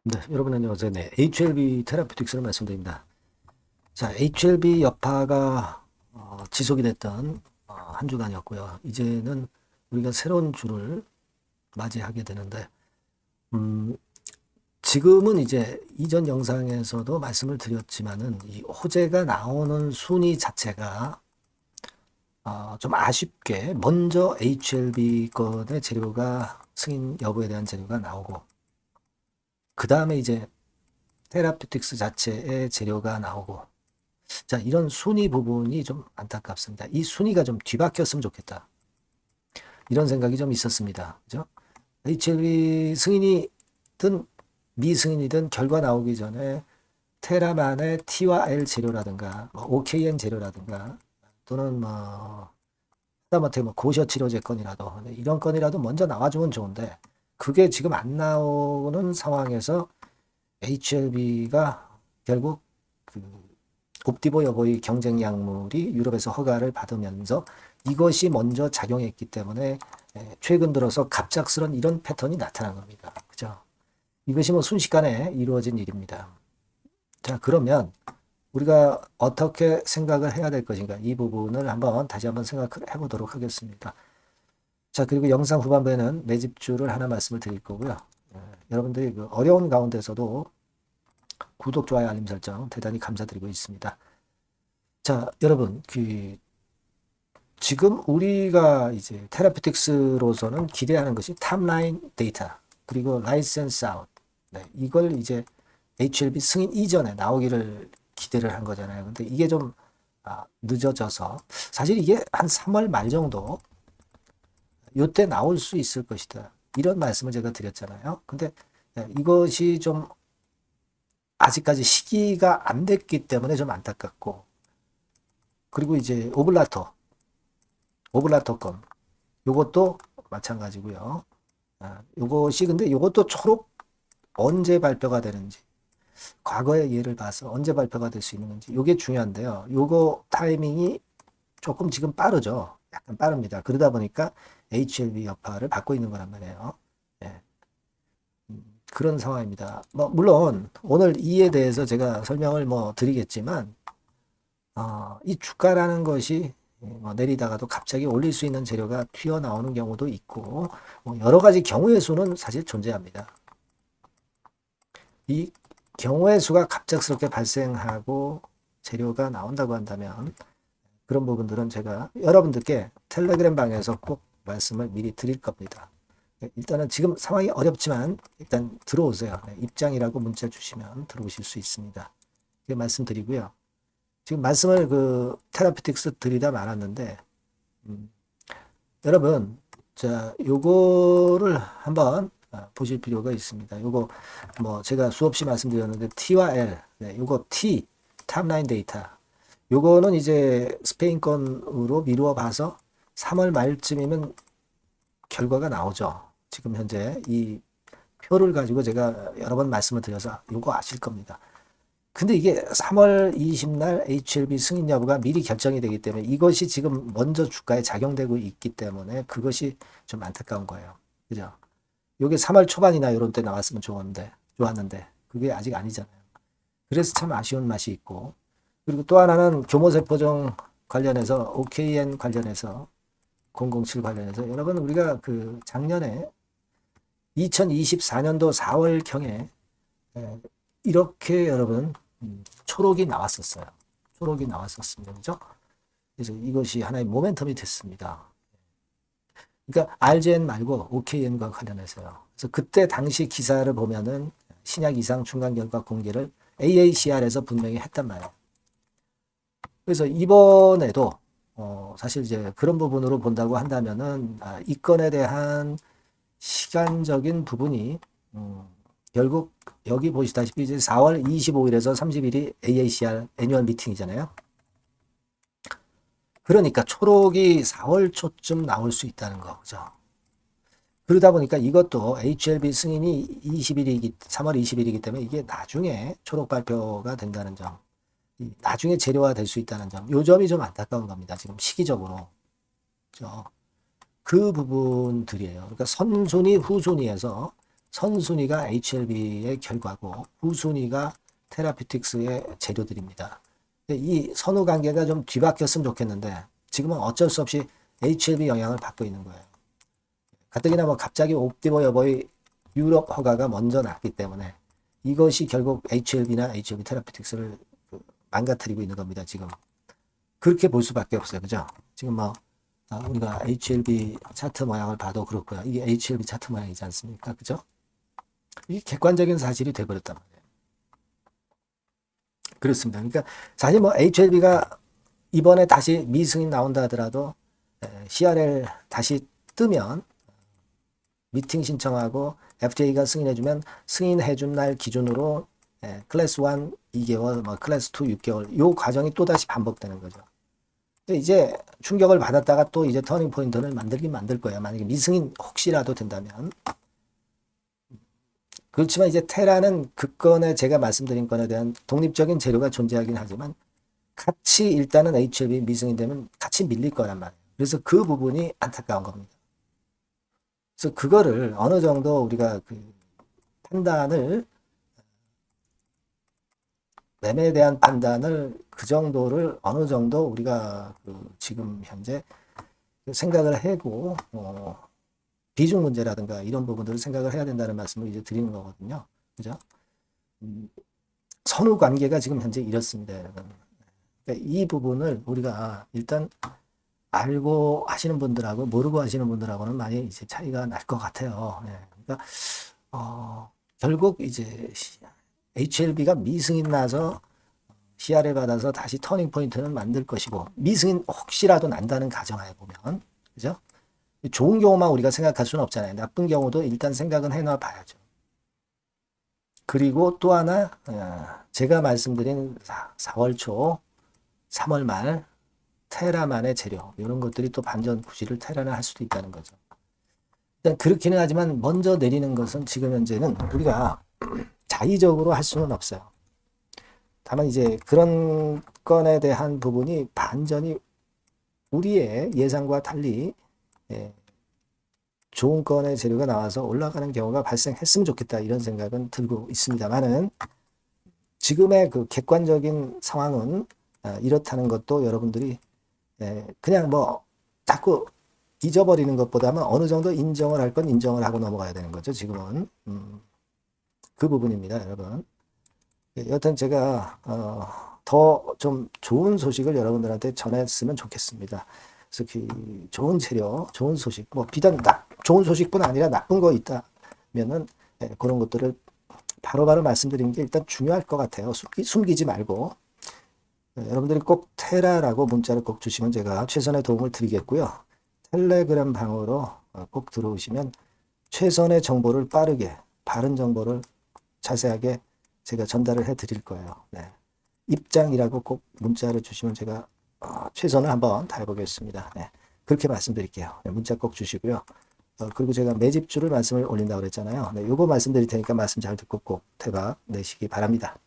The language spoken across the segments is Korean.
네, 여러분 안녕하세요. 네, HLB 테라피틱스를 말씀드립니다. 자, HLB 여파가 지속이 됐던 한 주간이었고요. 이제는 우리가 새로운 주를 맞이하게 되는데, 음, 지금은 이제 이전 영상에서도 말씀을 드렸지만은 이 호재가 나오는 순위 자체가 좀 아쉽게 먼저 HLB 건의 재료가 승인 여부에 대한 재료가 나오고, 그 다음에 이제 테라피틱스 자체의 재료가 나오고, 자, 이런 순위 부분이 좀 안타깝습니다. 이 순위가 좀 뒤바뀌었으면 좋겠다. 이런 생각이 좀 있었습니다. 그죠? HLB 승인이든 미승인이든 결과 나오기 전에 테라만의 T와 L 재료라든가 뭐 OKN 재료라든가 또는 뭐 하다못해 뭐 고셔 치료제 건이라도 이런 건이라도 먼저 나와주면 좋은데 그게 지금 안 나오는 상황에서 HLB가 결국 그 옵디보 여보의 경쟁 약물이 유럽에서 허가를 받으면서 이것이 먼저 작용했기 때문에 최근 들어서 갑작스런 이런 패턴이 나타난 겁니다. 그죠? 이것이 뭐 순식간에 이루어진 일입니다. 자, 그러면 우리가 어떻게 생각을 해야 될 것인가? 이 부분을 다시 한번 생각해 보도록 하겠습니다. 자, 그리고 영상 후반부에는 매집주를 하나 말씀을 드릴 거고요. 여러분들이 그 어려운 가운데서도 구독, 좋아요, 알림 설정 대단히 감사드리고 있습니다. 자, 여러분, 지금 우리가 이제 테라피틱스로서는 기대하는 것이 탑라인 데이터, 그리고 라이센스 아웃. 네, 이걸 이제 HLB 승인 이전에 나오기를 기대를 한 거잖아요. 근데 이게 좀 늦어져서 사실 이게 한 3월 말 정도 요때 나올 수 있을 것이다. 이런 말씀을 제가 드렸잖아요. 근데 이것이 좀 아직까지 시기가 안 됐기 때문에 좀 안타깝고, 그리고 이제 오블라토 건 요것도 마찬가지고요. 요것이 근데 요것도 초록 언제 발표가 되는지, 과거의 예를 봐서 언제 발표가 될 수 있는 건지 요게 중요한데요. 요거 타이밍이 조금 지금 빠르죠. 약간 빠릅니다. 그러다 보니까 HLB 여파를 받고 있는 거란 말이에요. 예, 그런 상황입니다. 뭐 물론 오늘 이에 대해서 제가 설명을 뭐 드리겠지만 이 주가라는 것이 뭐 내리다가도 갑자기 올릴 수 있는 재료가 튀어나오는 경우도 있고 뭐 여러 가지 경우의 수는 사실 존재합니다. 이 경우의 수가 갑작스럽게 발생하고 재료가 나온다고 한다면 그런 부분들은 제가 여러분들께 텔레그램 방에서 꼭 말씀을 미리 드릴 겁니다. 일단은 지금 상황이 어렵지만 일단 들어오세요. 입장이라고 문자 주시면 들어오실 수 있습니다. 이렇게 말씀드리고요. 지금 말씀을 그 테라피틱스 드리다 말았는데 여러분 자 요거를 한번 보실 필요가 있습니다. 요거 뭐 제가 수없이 말씀드렸는데 T와 L 요거 T 탑라인 데이터 요거는 이제 스페인 건으로 미루어 봐서 3월 말쯤이면 결과가 나오죠. 지금 현재 이 표를 가지고 제가 여러 번 말씀을 드려서 요거 아실 겁니다. 근데 이게 3월 20날 HLB 승인 여부가 미리 결정이 되기 때문에 이것이 지금 먼저 주가에 작용되고 있기 때문에 그것이 좀 안타까운 거예요. 그죠? 요게 3월 초반이나 이런 때 나왔으면 좋았는데 그게 아직 아니잖아요. 그래서 참 아쉬운 맛이 있고 그리고 또 하나는 교모세포종 관련해서 OKN 관련해서 007 관련해서 여러분 우리가 그 작년에 2024년도 4월경에 이렇게 여러분 초록이 나왔었어요. 초록이 나왔었습니다. 그죠? 그래서 이것이 하나의 모멘텀이 됐습니다. 그러니까 RGN 말고 OKN과 관련해서요. 그래서 그때 당시 기사를 보면은 신약 이상 중간 결과 공개를 AACR에서 분명히 했단 말이에요. 그래서 이번에도 사실 이제 그런 부분으로 본다고 한다면은 이 건에 대한 시간적인 부분이 결국 여기 보시다시피 이제 4월 25일에서 30일이 AACR 애뉴얼 미팅이잖아요. 그러니까 초록이 4월 초쯤 나올 수 있다는 거죠. 그러다 보니까 이것도 HLB 승인이 3월 20일이기 때문에 이게 나중에 초록 발표가 된다는 점, 나중에 재료화 될 수 있다는 점, 요 점이 좀 안타까운 겁니다. 지금 시기적으로. 그렇죠? 그 부분들이에요. 그러니까 선순위, 후순위에서 선순위가 HLB의 결과고 후순위가 테라피틱스의 재료들입니다. 이 선후 관계가 좀 뒤바뀌었으면 좋겠는데 지금은 어쩔 수 없이 HLB 영향을 받고 있는 거예요. 가뜩이나 뭐 갑자기 옵디버 여보의 유럽 허가가 먼저 났기 때문에 이것이 결국 HLB나 HLB 테라피틱스를 망가뜨리고 있는 겁니다. 지금 그렇게 볼 수밖에 없어요. 그죠? 지금 뭐 우리가 HLB 차트 모양을 봐도 그렇고요. 이게 HLB 차트 모양이지 않습니까? 그죠? 이게 객관적인 사실이 돼버렸단 말이에요. 그렇습니다. 그러니까 사실 뭐 HLB가 이번에 다시 미승인 나온다 하더라도 CRL 다시 뜨면 미팅 신청하고 FDA가 승인해주면 승인해준 날 기준으로 클래스 1 2개월, 뭐 클래스 2 6개월 요 과정이 또다시 반복되는 거죠. 이제 충격을 받았다가 또 이제 터닝 포인트를 만들긴 만들 거예요. 만약에 미승인 혹시라도 된다면. 그렇지만 이제 테라는 그 건에 제가 말씀드린 건에 대한 독립적인 재료가 존재하긴 하지만 같이 일단은 HLB 미승인 되면 같이 밀릴 거란 말이에요. 그래서 그 부분이 안타까운 겁니다. 그래서 그거를 어느 정도 우리가 그 판단을 매매에 대한 판단을 그 정도를 어느 정도 우리가 그 지금 현재 생각을 하고 비중 문제라든가 이런 부분들을 생각을 해야 된다는 말씀을 이제 드리는 거거든요. 그죠? 선후 관계가 지금 현재 이렇습니다, 여러분. 그러니까 이 부분을 우리가 일단 알고 하시는 분들하고 모르고 하시는 분들하고는 많이 이제 차이가 날 것 같아요. 예. 그러니까 결국 이제 HLB가 미승인 나서 CR을 받아서 다시 터닝 포인트는 만들 것이고 미승인 혹시라도 난다는 가정하에 보면 그죠? 좋은 경우만 우리가 생각할 수는 없잖아요. 나쁜 경우도 일단 생각은 해놔 봐야죠. 그리고 또 하나 제가 말씀드린 4월 초 3월 말 테라만의 재료 이런 것들이 또 반전 구시를 테라를 할 수도 있다는 거죠. 일단 그렇기는 하지만 먼저 내리는 것은 지금 현재는 우리가 자의적으로 할 수는 없어요. 다만 이제 그런 건에 대한 부분이 반전이 우리의 예상과 달리 좋은 건의 재료가 나와서 올라가는 경우가 발생했으면 좋겠다 이런 생각은 들고 있습니다만은 지금의 그 객관적인 상황은 이렇다는 것도 여러분들이 그냥 뭐 자꾸 잊어버리는 것보다는 어느 정도 인정을 할 건 인정을 하고 넘어가야 되는 거죠. 지금은 그 부분입니다, 여러분. 여튼 제가 더 좀 좋은 소식을 여러분들한테 전했으면 좋겠습니다. 그래서 그 좋은 재료, 좋은 소식, 뭐 비단 좋은 소식뿐 아니라 나쁜 거 있다면은 그런 것들을 바로바로 말씀드리는 게 일단 중요할 것 같아요. 숨기지 말고 여러분들이 꼭 테라라고 문자를 꼭 주시면 제가 최선의 도움을 드리겠고요. 텔레그램 방으로 꼭 들어오시면 최선의 정보를 빠르게 바른 정보를 자세하게 제가 전달을 해 드릴 거예요. 네. 입장이라고 꼭 문자를 주시면 제가 최선을 한번 다해보겠습니다. 네. 그렇게 말씀드릴게요. 네. 문자 꼭 주시고요. 그리고 제가 매집주를 말씀을 올린다고 그랬잖아요. 네. 요거 말씀드릴 테니까 말씀 잘 듣고 꼭 대박 내시기 바랍니다.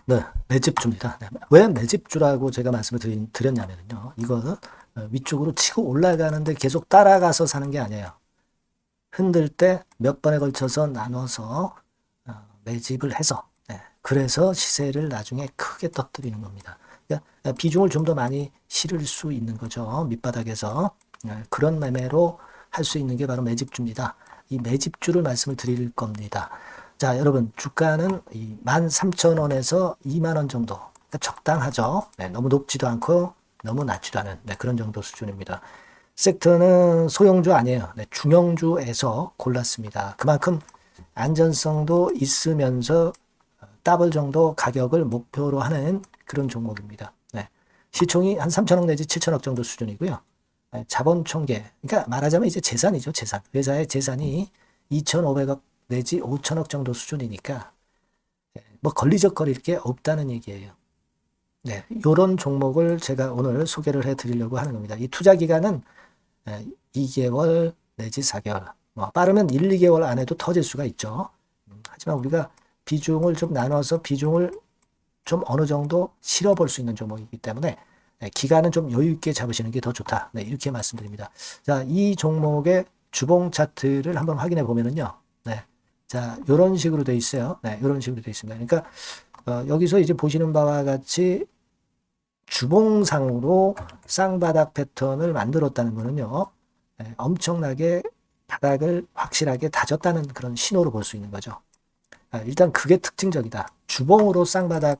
네. 매집주입니다. 네. 왜 매집주라고 제가 말씀을 드렸냐면요. 이거는 위쪽으로 치고 올라가는데 계속 따라가서 사는 게 아니에요. 흔들 때 몇 번에 걸쳐서 나눠서 매집을 해서 그래서 시세를 나중에 크게 떠뜨리는 겁니다. 그러니까 비중을 좀 더 많이 실을 수 있는 거죠. 밑바닥에서 그런 매매로 할 수 있는 게 바로 매집주입니다. 이 매집주를 말씀을 드릴 겁니다. 자, 여러분 주가는 13,000원에서 20,000원 정도 그러니까 적당하죠. 너무 높지도 않고 너무 낮지도 않은 그런 정도 수준입니다. 섹터는 소형주 아니에요. 중형주에서 골랐습니다. 그만큼 안전성도 있으면서 더블 정도 가격을 목표로 하는 그런 종목입니다. 시총이 한 3천억 내지 7천억 정도 수준이고요. 자본 총계, 그러니까 말하자면 이제 재산이죠. 재산. 회사의 재산이 2,500억 내지 5천억 정도 수준이니까 뭐 걸리적거릴 게 없다는 얘기예요. 이런 종목을 제가 오늘 소개를 해드리려고 하는 겁니다. 이 투자 기간은 2개월 내지 4개월, 뭐 빠르면 1, 2개월 안에도 터질 수가 있죠. 하지만 우리가 비중을 좀 나눠서 비중을 좀 어느 정도 실어볼 수 있는 종목이기 때문에 기간은 좀 여유 있게 잡으시는 게 더 좋다. 이렇게 말씀드립니다. 자, 이 종목의 주봉 차트를 한번 확인해 보면은요. 자, 요런 식으로 돼 있어요. 네, 요런 식으로 돼 있습니다. 그러니까 여기서 이제 보시는 바와 같이 주봉상으로 쌍바닥 패턴을 만들었다는 거는요. 엄청나게 바닥을 확실하게 다졌다는 그런 신호로 볼 수 있는 거죠. 일단 그게 특징적이다. 주봉으로 쌍바닥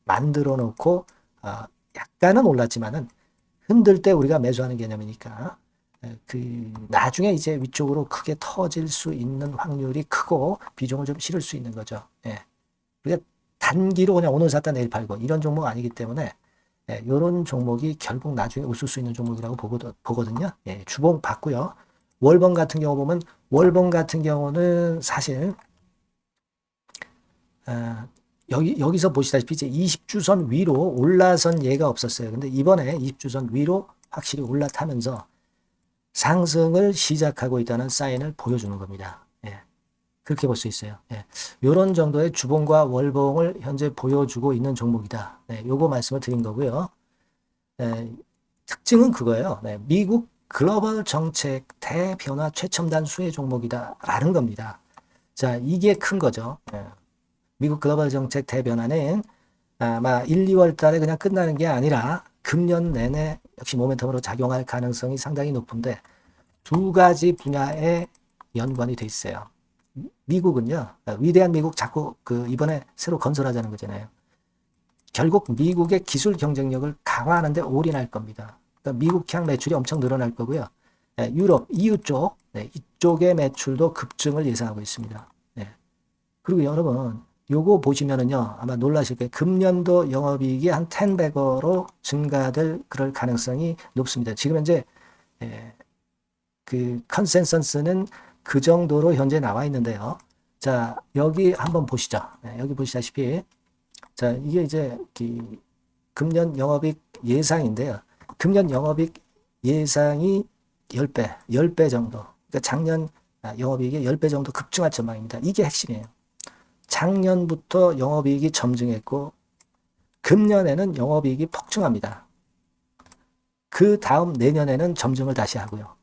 만들어 놓고 약간은 올랐지만은 흔들 때 우리가 매수하는 개념이니까 그 나중에 이제 위쪽으로 크게 터질 수 있는 확률이 크고 비중을 좀 실을 수 있는 거죠. 예. 우리가 단기로 그냥 오늘 샀다 내일 팔고 이런 종목 아니기 때문에 이런 종목이 결국 나중에 웃을 수 있는 종목이라고 보거든요. 예, 주봉 봤고요. 월봉 같은 경우 보면 월봉 같은 경우는 사실 여기서 보시다시피 이제 20주선 위로 올라선 예가 없었어요. 근데 이번에 20주선 위로 확실히 올라타면서 상승을 시작하고 있다는 사인을 보여주는 겁니다. 예, 그렇게 볼 수 있어요. 예, 이런 정도의 주봉과 월봉을 현재 보여주고 있는 종목이다. 네, 요거 말씀을 드린 거고요. 특징은 그거예요. 네, 미국 글로벌 정책 대변화 최첨단 수혜 종목이다라는 겁니다. 자, 이게 큰 거죠. 미국 글로벌 정책 대변화는 아마 1, 2월 달에 그냥 끝나는 게 아니라 금년 내내 역시 모멘텀으로 작용할 가능성이 상당히 높은데 두 가지 분야에 연관이 돼 있어요. 미국은요, 위대한 미국 자꾸 이번에 새로 건설하자는 거잖아요. 결국 미국의 기술 경쟁력을 강화하는데 올인할 겁니다. 그러니까 미국향 매출이 엄청 늘어날 거고요. 유럽, EU 쪽, 이쪽의 매출도 급증을 예상하고 있습니다. 그리고 여러분, 요거 보시면은요, 아마 놀라실 거예요. 금년도 영업이익이 한 10배로 증가될 그럴 가능성이 높습니다. 지금 현재, 그 컨센서스는 그 정도로 현재 나와 있는데요. 자, 여기 한번 보시죠. 여기 보시다시피, 자, 이게 이제 금년 영업이익 예상인데요. 금년 영업이익 예상이 10배 정도. 그러니까 작년 영업이익이 10배 정도 급증할 전망입니다. 이게 핵심이에요. 작년부터 영업이익이 점증했고 금년에는 영업이익이 폭증합니다. 그 다음 내년에는 점증을 다시 하고요.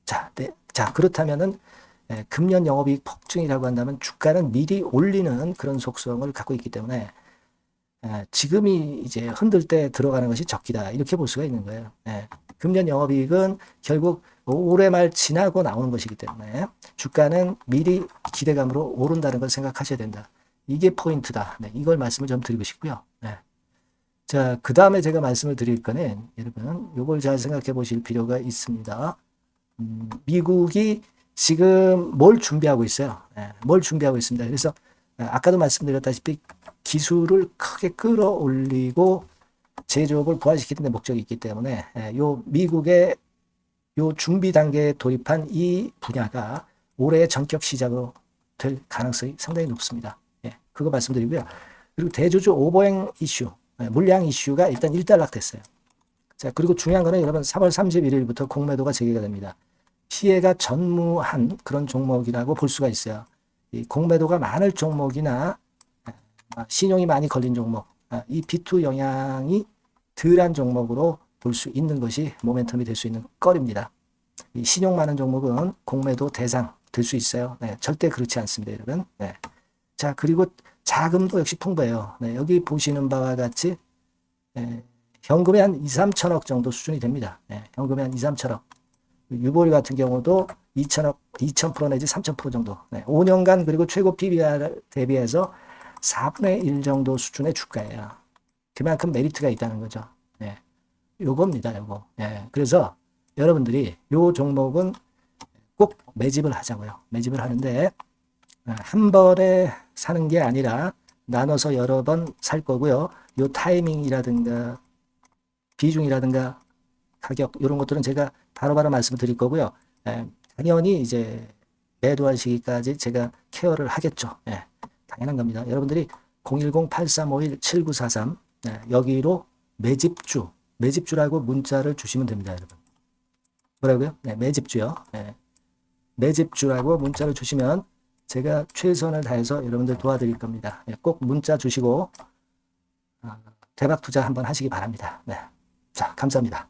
자, 그렇다면은 금년 영업이익 폭증이라고 한다면 주가는 미리 올리는 그런 속성을 갖고 있기 때문에 지금이 이제 흔들 때 들어가는 것이 적기다. 이렇게 볼 수가 있는 거예요. 금년 영업이익은 결국 올해 말 지나고 나오는 것이기 때문에 주가는 미리 기대감으로 오른다는 걸 생각하셔야 된다. 이게 포인트다. 이걸 말씀을 좀 드리고 싶고요. 자, 그 다음에 제가 말씀을 드릴 거는 여러분 이걸 잘 생각해 보실 필요가 있습니다. 미국이 지금 뭘 준비하고 있어요. 뭘 준비하고 있습니다. 그래서 아까도 말씀드렸다시피 기술을 크게 끌어올리고 제조업을 부활시키는 데 목적이 있기 때문에 요 미국의 요 준비 단계에 돌입한 이 분야가 올해 전격 시작으로 될 가능성이 상당히 높습니다. 그거 말씀드리고요. 그리고 대주주 오버행 이슈, 물량 이슈가 일단 일단락됐어요. 자, 그리고 중요한 거는 여러분 3월 31일부터 공매도가 재개가 됩니다. 피해가 전무한 그런 종목이라고 볼 수가 있어요. 이 공매도가 많을 종목이나 신용이 많이 걸린 종목, 이 B2 영향이 덜한 종목으로 볼 수 있는 것이 모멘텀이 될 수 있는 거리입니다. 이 신용 많은 종목은 공매도 대상 될 수 있어요. 절대 그렇지 않습니다, 여러분. 자, 그리고 자금도 역시 풍부해요. 여기 보시는 바와 같이 현금이 한 2, 3천억 정도 수준이 됩니다. 현금이 한 2, 3천억. 유보리 같은 경우도 2천억, 2,000% 내지 3,000% 정도. 5년간 그리고 최고 PBR 대비해서 4분의 1 정도 수준의 주가예요. 그만큼 메리트가 있다는 거죠. 요겁니다, 요거. 그래서 여러분들이 요 종목은 꼭 매집을 하자고요. 매집을 하는데 한 번에 사는 게 아니라 나눠서 여러 번 살 거고요. 요 타이밍이라든가 비중이라든가 가격 이런 것들은 제가 바로바로 말씀을 드릴 거고요. 당연히 이제 매도할 시기까지 제가 케어를 하겠죠. 당연한 겁니다. 여러분들이 010-8351-7943 여기로 매집주라고 문자를 주시면 됩니다, 여러분. 뭐라고요? 매집주요. 매집주라고 문자를 주시면 제가 최선을 다해서 여러분들 도와드릴 겁니다. 꼭 문자 주시고 대박 투자 한번 하시기 바랍니다. 자, 감사합니다.